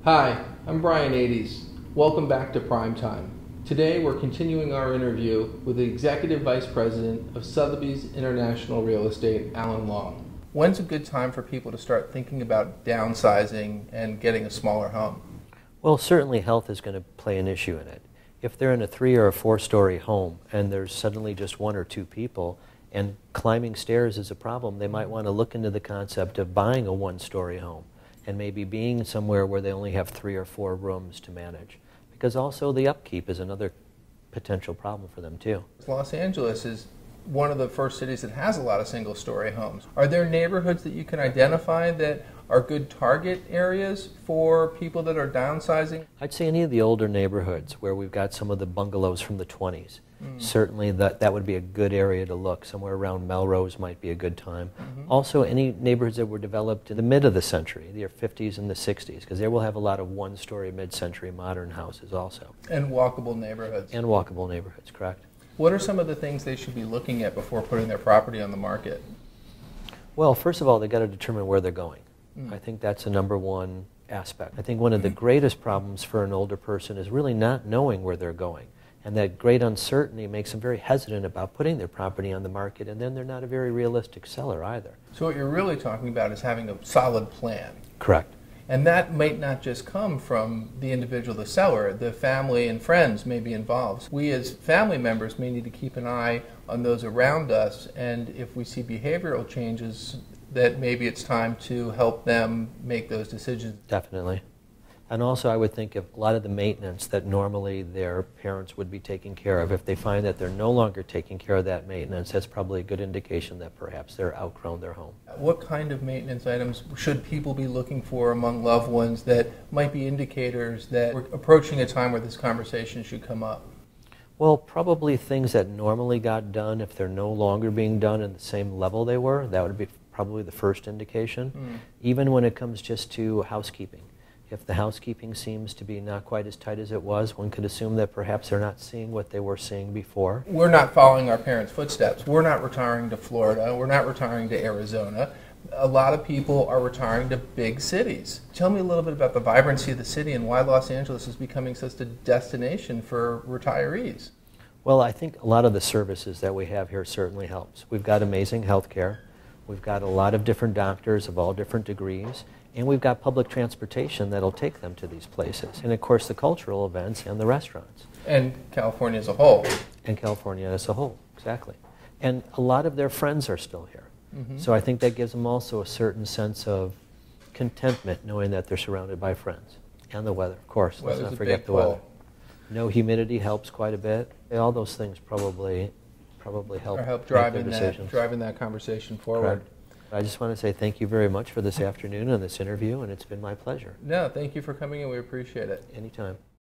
Hi, I'm Brian Ades. Welcome back to PrimeTime. Today we're continuing our interview with the Executive Vice President of Sotheby's International Real Estate, Alan Long. When's a good time for people to start thinking about downsizing and getting a smaller home? Well, certainly health is going to play an issue in it. If they're in a 3 or 4-story home and there's suddenly just 1 or 2 people and climbing stairs is a problem, they might want to look into the concept of buying a 1-story home and maybe being somewhere where they only have 3 or 4 rooms to manage. Because also the upkeep is another potential problem for them too. Los Angeles is one of the first cities that has a lot of single-story homes. Are there neighborhoods that you can identify that are good target areas for people that are downsizing? I'd say any of the older neighborhoods where we've got some of the bungalows from the 20s. Certainly that would be a good area to look. Somewhere around Melrose might be a good time. Also, any neighborhoods that were developed in the mid of the century, the 50s and the 60s, because there will have a lot of 1-story mid-century modern houses also. And walkable neighborhoods. And walkable neighborhoods, correct. What are some of the things they should be looking at before putting their property on the market? Well, first of all, they've got to determine where they're going. I think that's the number one aspect. I think one of the greatest problems for an older person is really not knowing where they're going. And that great uncertainty makes them very hesitant about putting their property on the market, and then they're not a very realistic seller either. So what you're really talking about is having a solid plan. Correct. And that might not just come from the individual, the seller. The family and friends may be involved. We as family members may need to keep an eye on those around us, and if we see behavioral changes, that maybe it's time to help them make those decisions. Definitely. And also I would think of a lot of the maintenance that normally their parents would be taking care of. If they find that they're no longer taking care of that maintenance, that's probably a good indication that perhaps they're outgrown their home. What kind of maintenance items should people be looking for among loved ones that might be indicators that we're approaching a time where this conversation should come up? Well, probably things that normally got done, if they're no longer being done at the same level they were, that would be probably the first indication. Even when it comes just to housekeeping. If the housekeeping seems to be not quite as tight as it was, one could assume that perhaps they're not seeing what they were seeing before. We're not following our parents' footsteps. We're not retiring to Florida. We're not retiring to Arizona. A lot of people are retiring to big cities. Tell me a little bit about the vibrancy of the city and why Los Angeles is becoming such a destination for retirees. Well, I think a lot of the services that we have here certainly helps. We've got amazing health care. We've got a lot of different doctors of all different degrees. And we've got public transportation that'll take them to these places. And of course the cultural events and the restaurants. And California as a whole. And California as a whole, exactly. And a lot of their friends are still here. So I think that gives them also a certain sense of contentment knowing that they're surrounded by friends. And the weather, of course. Let's not forget the weather. No humidity helps quite a bit. All those things probably help, or help driving that conversation forward. Correct. I just want to say thank you very much for this afternoon and this interview, and it's been my pleasure. No, thank you for coming in. We appreciate it. Anytime.